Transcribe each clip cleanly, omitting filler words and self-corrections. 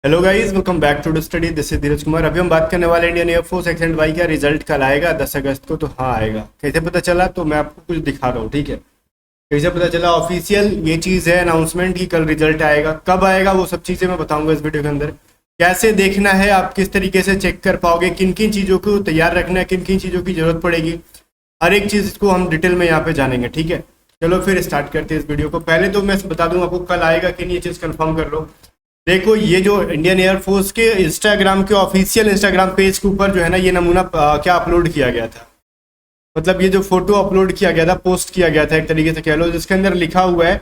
Hello guys, welcome back to study. This is Dheeraj Kumar. अभी हम बात करने वाले इंडियन एयरफोर्स एक्सेंट वाई का रिजल्ट कल आएगा 10 अगस्त को। तो हाँ आएगा। कैसे पता चला? तो मैं आपको कुछ दिखा रहा हूँ, ठीक है। कैसे पता चला? ऑफिशियल ये चीज़ है, अनाउंसमेंट की कल रिजल्ट आएगा। कब आएगा वो सब चीज़ें मैं बताऊंगा इस वीडियो के अंदर। कैसे देखना है, आप किस तरीके से चेक कर पाओगे, किन किन चीज़ों को तैयार रखना है, किन किन चीज़ों की जरूरत पड़ेगी, हर एक चीज़ को हम डिटेल में यहाँ पे जानेंगे, ठीक है। चलो फिर स्टार्ट करते हैं इस वीडियो को। पहले तो मैं बता दूं आपको कल आएगा कि नहीं, ये चीज़ कंफर्म कर लो। देखो, ये जो इंडियन एयरफोर्स के इंस्टाग्राम के ऑफिशियल इंस्टाग्राम पेज के ऊपर जो है ना, ये नमूना क्या अपलोड किया गया था। मतलब ये जो फोटो अपलोड किया गया था, पोस्ट किया गया था एक तरीके से कह लो, जिसके अंदर लिखा हुआ है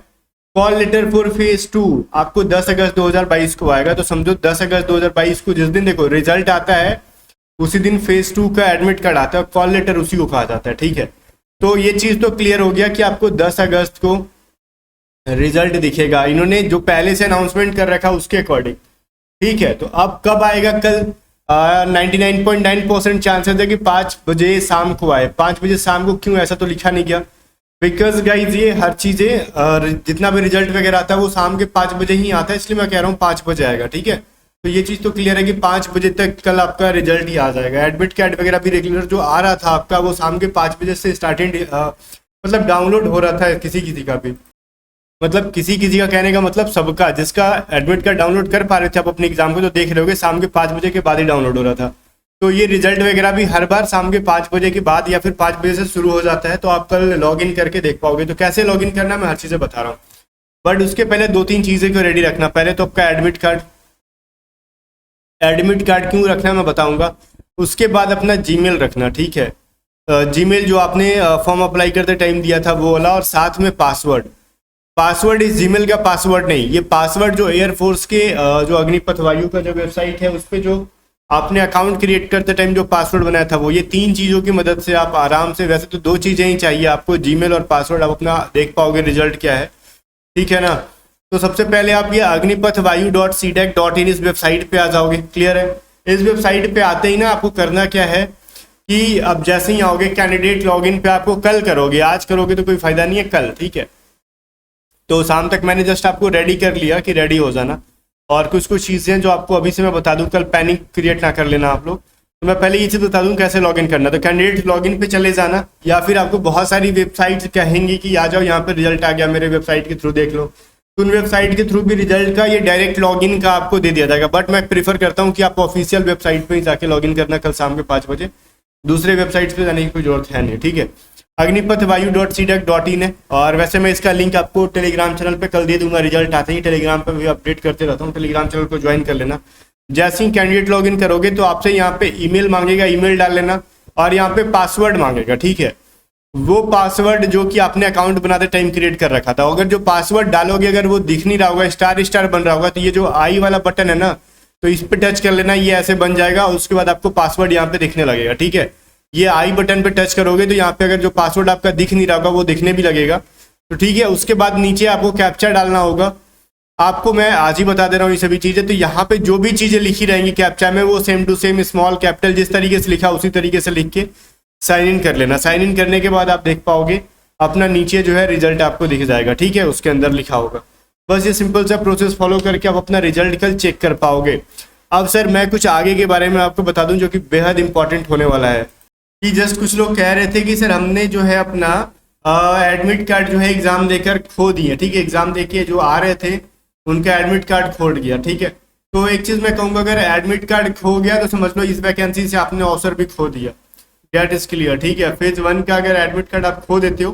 कॉल लेटर फॉर फेज 2 आपको 10 अगस्त 2022 को आएगा। तो समझो 10 अगस्त 2022 को जिस दिन देखो रिजल्ट आता है, उसी दिन फेज 2 का एडमिट कार्ड आता है, कॉल लेटर उसी को कहा जाता है, ठीक है। तो ये चीज़ तो क्लियर हो गया कि आपको 10 अगस्त को रिजल्ट दिखेगा। इन्होंने जो पहले से अनाउंसमेंट कर रखा उसके अकॉर्डिंग, ठीक है। तो अब कब आएगा? कल 99.9% चांसेस है कि 5 बजे शाम को आए। 5 बजे शाम को क्यों? ऐसा तो लिखा नहीं गया। बिकॉज गाइज ये हर चीज़ें जितना भी रिजल्ट वगैरह आता है वो शाम के 5 बजे ही आता है, इसलिए मैं कह रहा हूँ 5 बजे आएगा, ठीक है। तो ये चीज़ तो क्लियर है कि 5 बजे तक कल आपका रिजल्ट ही आ जाएगा। एडमिट कार्ड वगैरह भी रेगुलर जो आ रहा था आपका, वो शाम के 5 बजे से स्टार्टिंग मतलब डाउनलोड हो रहा था किसी किसी का भी। मतलब किसी किसी का कहने का मतलब सबका, जिसका एडमिट कार्ड डाउनलोड कर पा रहे थे आप अपने एग्जाम को, तो देख रहे होगे शाम के 5 बजे के बाद ही डाउनलोड हो रहा था। तो ये रिजल्ट वगैरह भी हर बार शाम के 5 बजे के बाद या फिर 5 बजे से शुरू हो जाता है। तो आप कल लॉग इन करके देख पाओगे। तो कैसे लॉग इन करना मैं हर चीज़ें बता रहा हूँ, बट उसके पहले 2-3 चीज़ें को रेडी रखना। पहले तो आपका एडमिट कार्ड क्यों रखना है मैं बताऊंगा। उसके बाद अपना जीमेल रखना, ठीक है। जीमेल जो आपने फॉर्म अप्लाई करते टाइम दिया था वो वाला, और साथ में पासवर्ड इस जीमेल का पासवर्ड नहीं, ये पासवर्ड जो एयरफोर्स के जो अग्निपथ वायु का जो वेबसाइट है उस पर जो आपने अकाउंट क्रिएट करते टाइम जो पासवर्ड बनाया था वो, ये 3 चीज़ों की मदद से आप आराम से, वैसे तो 2 चीज़ें ही चाहिए आपको, जीमेल और पासवर्ड, आप अपना देख पाओगे रिजल्ट क्या है, ठीक है ना। तो सबसे पहले आप ये अग्निपथवायु.cdac.in इस वेबसाइट पे आ जाओगे, क्लियर है। इस वेबसाइट पे आते ही ना आपको करना क्या है कि अब जैसे ही आओगे कैंडिडेट लॉगिन पे आपको कल करोगे, आज करोगे तो कोई फायदा नहीं है, कल, ठीक है। तो शाम तक मैंने जस्ट आपको रेडी कर लिया कि रेडी हो जाना। और कुछ कुछ चीज़ें जो आपको अभी से मैं बता दूं, कल पैनिक क्रिएट ना कर लेना आप लोग। तो मैं पहले ये चीज़ बता दूं कैसे लॉगिन करना। तो कैंडिडेट लॉगिन पे चले जाना, या फिर आपको बहुत सारी वेबसाइट्स कहेंगी कि आ जाओ यहाँ पे रिजल्ट आ गया, मेरे वेबसाइट के थ्रू देख लो। तो उन वेबसाइट के थ्रू भी रिजल्ट का ये डायरेक्ट लॉगिन का आपको दे दिया जाएगा, बट मैं प्रीफर करता हूँ कि आप ऑफिशियल वेबसाइट पर ही जाके लॉगिन करना कल शाम के 5 बजे। दूसरे वेबसाइट पे जाने की कोई जरूरत है नहीं, ठीक है। अग्निपथवायु.cdac.in है। और वैसे मैं इसका लिंक आपको टेलीग्राम चैनल पे कल दे दूंगा, रिजल्ट आते ही टेलीग्राम पे भी अपडेट करते रहता हूँ। टेलीग्राम चैनल को ज्वाइन कर लेना। जैसे ही कैंडिडेट लॉगिन करोगे तो आपसे यहाँ पे ईमेल मांगेगा, ईमेल डाल लेना, और यहाँ पे पासवर्ड मांगेगा, ठीक है। वो पासवर्ड जो कि आपने अकाउंट बनाते टाइम क्रिएट कर रखा था, अगर जो पासवर्ड डालोगे अगर वो दिख नहीं रहा होगा, स्टार स्टार बन रहा होगा, तो ये जो आई वाला बटन है ना, तो इस पे टच कर लेना, ये ऐसे बन जाएगा। उसके बाद आपको पासवर्ड यहाँ पे दिखने लगेगा, ठीक है। ये आई बटन पे टच करोगे तो यहाँ पे अगर जो पासवर्ड आपका दिख नहीं रहा होगा वो दिखने भी लगेगा, तो ठीक है। उसके बाद नीचे आपको कैप्चा डालना होगा। आपको मैं आज ही बता दे रहा हूँ ये सभी चीज़ें। तो यहाँ पे जो भी चीज़ें लिखी रहेंगी कैप्चा में, वो same to same small capital जिस तरीके से लिखा उसी तरीके से लिख के साइन इन कर लेना। साइन इन करने के बाद आप देख पाओगे अपना नीचे जो है रिजल्ट आपको दिख जाएगा, ठीक है, उसके अंदर लिखा होगा। बस ये सिंपल सा प्रोसेस फॉलो करके आप अपना रिजल्ट कल चेक कर पाओगे। अब सर मैं कुछ आगे के बारे में आपको बता दूं जो कि बेहद इंपॉर्टेंट होने वाला है। कि जस्ट कुछ लोग कह रहे थे कि सर हमने जो है अपना एडमिट कार्ड जो है एग्जाम देकर खो दिए, ठीक है। एग्जाम देके जो आ रहे थे उनका एडमिट कार्ड खो गया, ठीक है। तो एक चीज़ मैं कहूँगा, अगर एडमिट कार्ड खो गया तो समझ लो इस वैकेंसी से आपने अवसर भी खो दिया। गेट इज क्लियर, ठीक है। फेज 1 का अगर एडमिट कार्ड आप खो देते हो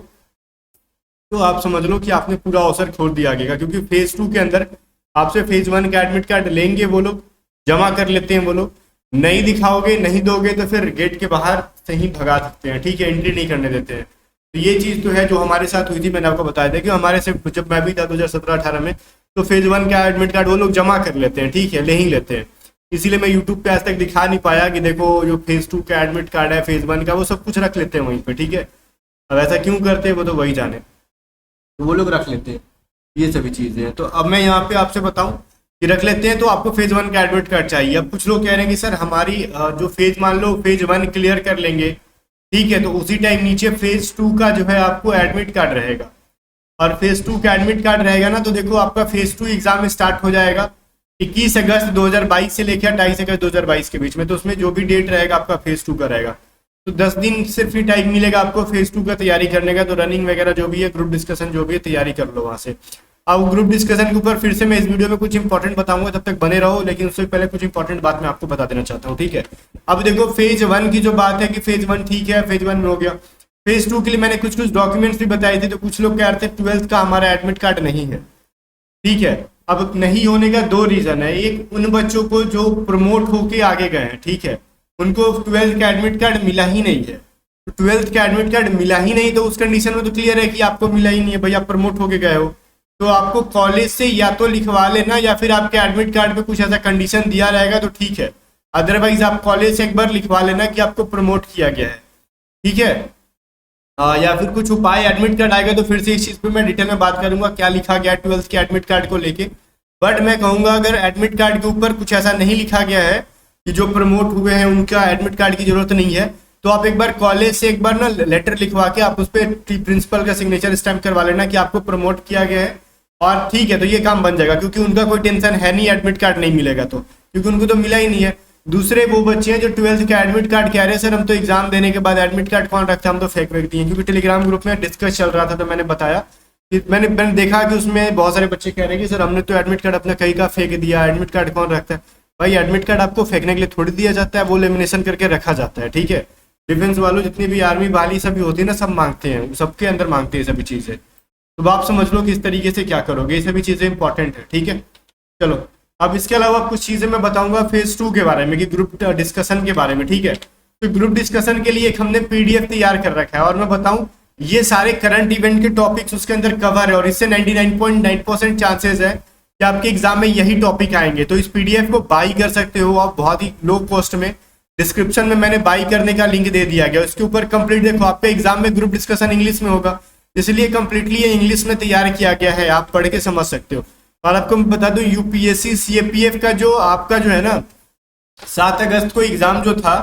तो आप समझ लो कि आपने पूरा अवसर खो दिया आगे, क्योंकि फेज 2 के अंदर आपसे फेज 1 का एडमिट कार्ड लेंगे वो लोग, जमा कर लेते हैं वो लोग। नहीं दिखाओगे, नहीं दोगे तो फिर गेट के बाहर से ही भगा सकते हैं, ठीक है, एंट्री नहीं करने देते हैं। तो ये चीज़ तो है जो हमारे साथ हुई थी, मैंने आपको बताया था कि हमारे से जब मैं भी था 2017-18 में, तो फेज 1 का एडमिट कार्ड वो लोग जमा कर लेते हैं, ठीक है, ले ही लेते हैं। इसीलिए मैं यूट्यूब पे आज तक दिखा नहीं पाया कि देखो जो फेज 2 का एडमिट कार्ड है, फेज 1 का, वो सब कुछ रख लेते हैं वहीं पर, ठीक है। अब ऐसा क्यों करते हैं वो तो वही जाने, तो वो लोग रख लेते हैं, ये सभी चीज़ें हैं। तो अब मैं यहाँ पे आपसे बताऊँ कि रख लेते हैं तो आपको फेज 1 का एडमिट कार्ड चाहिए। अब कुछ लोग कह रहे हैं कि सर हमारी जो फेज, मान लो फेज 1 क्लियर कर लेंगे, ठीक है, तो उसी टाइम नीचे फेज 2 का जो है आपको एडमिट कार्ड रहेगा। और फेज 2 का एडमिट कार्ड रहेगा ना, तो देखो आपका फेज 2 एग्जाम स्टार्ट हो जाएगा। 21 अगस्त 2022 से लेकर 28 अगस्त 2022 के बीच में। तो उसमें जो भी डेट रहेगा आपका फेज 2 का रहेगा। तो 10 दिन सिर्फ ही टाइम मिलेगा आपको फेज 2 का तैयारी करने का। तो रनिंग वगैरह जो भी है, ग्रुप डिस्कशन जो भी है, तैयारी कर लो वहां से। अब ग्रुप डिस्कशन के ऊपर फिर से मैं इस वीडियो में कुछ इंपॉर्टेंट बताऊंगा, तब तक बने रहो। लेकिन उससे पहले कुछ इंपॉर्टेंट बात मैं आपको बता देना चाहता हूँ, ठीक है। अब देखो फेज 1 की जो बात है कि फेज 1 ठीक है, फेज 1 हो गया। फेज 2 के लिए मैंने कुछ डॉक्यूमेंट्स भी बताए थे। तो कुछ लोग कह रहे थे 12th का हमारा एडमिट कार्ड नहीं है, ठीक है। अब नहीं होने का 2 रीजन है। एक, उन बच्चों को जो प्रमोट होके आगे गए हैं, ठीक है, उनको 12th का एडमिट कार्ड मिला ही नहीं है। तो 12th का एडमिट कार्ड मिला ही नहीं, तो उस कंडीशन में तो क्लियर है कि आपको मिला ही नहीं है भाई, आप प्रमोट होके गए हो। तो आपको कॉलेज से या तो लिखवा लेना, या फिर आपके एडमिट कार्ड पे कुछ ऐसा कंडीशन दिया रहेगा तो ठीक है। अदरवाइज आप कॉलेज से एक बार लिखवा लेना कि आपको प्रमोट किया गया है, ठीक है। या फिर कुछ उपाय एडमिट कार्ड आएगा तो फिर से इस चीज पे मैं डिटेल में बात करूंगा क्या लिखा गया 12th के एडमिट कार्ड को लेके। बट मैं कहूंगा अगर एडमिट कार्ड के ऊपर कुछ ऐसा नहीं लिखा गया है कि जो प्रमोट हुए हैं उनका एडमिट कार्ड की जरूरत नहीं है, तो आप एक बार कॉलेज से एक बार ना लेटर लिखवा के आप उस पर प्रिंसिपल का सिग्नेचर स्टैम्प करवा लेना कि आपको प्रमोट किया गया है, और ठीक है। तो ये काम बन जाएगा, क्योंकि उनका कोई टेंशन है नहीं एडमिट कार्ड नहीं मिलेगा तो, क्योंकि उनको तो मिला ही नहीं है। दूसरे वो बच्चे हैं जो 12th का एडमिट कार्ड कह रहे हैं सर हम तो एग्जाम देने के बाद एडमिट कार्ड कौन रखता है, हम तो फेक रख दिए। क्योंकि टेलीग्राम ग्रुप में डिस्कस चल रहा था तो मैंने बताया कि मैंने देखा कि उसमें बहुत सारे बच्चे कह रहे हैं कि सर हमने तो एडमिट कार्ड अपना कहीं का फेंक दिया, एडमिट कार्ड कौन रखता है। भाई एडमिट कार्ड आपको फेंकने के लिए थोड़ी दिया जाता है, वो लेमिनेशन करके रखा जाता है, ठीक है। डिफेंस वालों जितनी भी आर्मी वाली सभी होती है ना, सब मांगते हैं, सबके अंदर मांगते हैं सभी चीजें। तो आप समझ लो कि इस तरीके से क्या करोगे, ये सभी चीजें इंपॉर्टेंट है, ठीक है। चलो अब इसके अलावा कुछ चीजें मैं बताऊंगा फेज 2 के बारे में, कि ग्रुप डिस्कशन के बारे में, ठीक है। तो ग्रुप डिस्कशन के लिए एक हमने पीडीएफ तैयार कर रखा है, और मैं बताऊं ये सारे करंट इवेंट के टॉपिक्स उसके अंदर कवर है, और इससे 99.9% चांसेस है कि आपके एग्जाम में यही टॉपिक आएंगे। तो इस पीडीएफ को बाई कर सकते हो आप बहुत ही लो कॉस्ट में। डिस्क्रिप्शन में मैंने बाई करने का लिंक दे दिया गया, उसके ऊपर कंप्लीट देखो, आपके एग्जाम में ग्रुप डिस्कशन इंग्लिश में होगा, इसलिए कंप्लीटली ये इंग्लिश में तैयार किया गया है, आप पढ़ के समझ सकते हो। और आपको मैं बता दूं यूपीएससी सीएपीएफ का जो आपका जो है ना 7 अगस्त को एग्जाम जो था,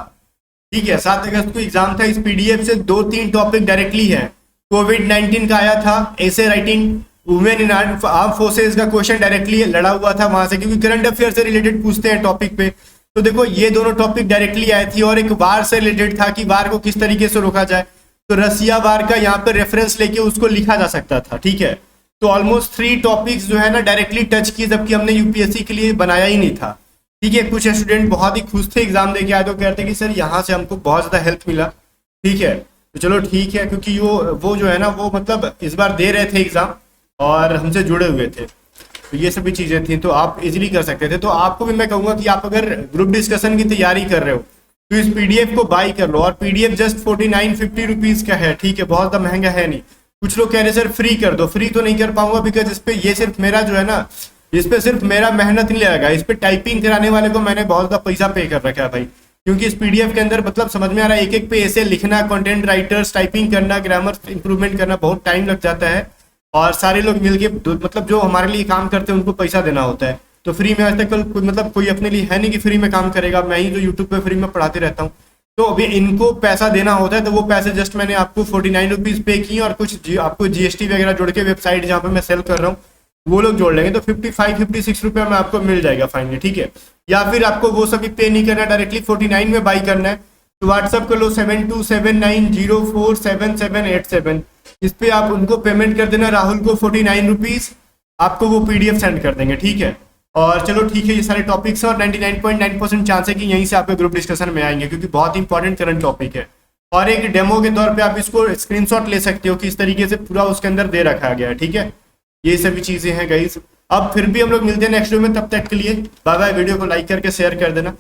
ठीक है, 7 अगस्त को एग्जाम था। इस पीडीएफ से 2-3 टॉपिक डायरेक्टली है। कोविड-19 का आया था, ऐसे writing, women in arm forces का क्वेश्चन डायरेक्टली लड़ा हुआ था वहां से, क्योंकि करंट अफेयर से रिलेटेड पूछते हैं टॉपिक पे। तो देखो ये दोनों टॉपिक डायरेक्टली आई थी, और एक वार से रिलेटेड था कि वार को किस तरीके से रोका जाए। तो रसिया वार का यहाँ पे रेफरेंस लेके उसको लिखा जा सकता था, ठीक है। तो ऑलमोस्ट 3 टॉपिक्स जो है ना डायरेक्टली टच किए, जबकि हमने यूपीएससी के लिए बनाया ही नहीं था, ठीक है। कुछ स्टूडेंट बहुत ही खुश थे एग्जाम देके आए, तो कहते कि सर यहाँ से हमको बहुत ज्यादा हेल्प मिला, ठीक है। तो चलो ठीक है, क्योंकि वो जो है ना वो मतलब इस बार दे रहे थे एग्जाम और हमसे जुड़े हुए थे, तो ये सभी चीजें थी, तो आप इजीली कर सकते थे। तो आपको भी मैं कहूंगा कि आप अगर ग्रुप डिस्कशन की तैयारी कर रहे हो तो इस पीडीएफ को बाई कर लो, और पीडीएफ जस्ट 49-50 रुपीज का है, ठीक है, बहुत ज्यादा महंगा है नहीं। कुछ लोग कह रहे सर फ्री कर दो, फ्री तो नहीं कर पाऊंगा, बिकॉज इस पे ये सिर्फ मेरा जो है ना, इस पे सिर्फ मेरा मेहनत नहीं लगेगा, इस पे टाइपिंग कराने वाले को मैंने बहुत ज्यादा पैसा पे कर रखा है भाई। क्योंकि इस पीडीएफ के अंदर मतलब समझ में आ रहा है एक पे ऐसे लिखना, कंटेंट राइटर्स, टाइपिंग करना, ग्रामर इंप्रूवमेंट करना, बहुत टाइम लग जाता है, और सारे लोग मिलके मतलब जो हमारे लिए काम करते हैं उनको पैसा देना होता है। तो फ्री में आज तक मतलब कोई अपने लिए है नहीं कि फ्री में काम करेगा, मैं ही जो यूट्यूब पे फ्री में पढ़ाते रहता हूँ। तो अभी इनको पैसा देना होता है, तो वो पैसे जस्ट मैंने आपको 49 रुपीज पे किए, और कुछ आपको जीएसटी वगैरह जोड़ के वेबसाइट जहाँ पे मैं सेल कर रहा हूँ वो लोग जोड़ लेंगे, तो 55-56 रुपया में आपको मिल जाएगा फाइनली, ठीक है। या फिर आपको वो सभी पे नहीं करना, डायरेक्टली 49 में बाई करना है, तो व्हाट्सअप कर लो 7279047787, इस पे आप उनको पेमेंट कर देना, राहुल को 49 रुपीज, आपको वो पीडीएफ सेंड कर देंगे, ठीक है। और चलो ठीक है, ये सारे टॉपिक्स हैं, और 99.9% चांस है कि यहीं से आपके ग्रुप डिस्कशन में आएंगे, क्योंकि बहुत इंपॉर्टेंट करंट टॉपिक है। और एक डेमो के तौर पे आप इसको स्क्रीनशॉट ले सकते हो कि इस तरीके से पूरा उसके अंदर दे रखा गया है, ठीक है। ये सभी चीजें हैं गाइस। अब फिर भी हम लोग मिलते हैं नेक्स्ट वीडियो में, तब तक के लिए बाय बाय। वीडियो को लाइक करके शेयर कर देना।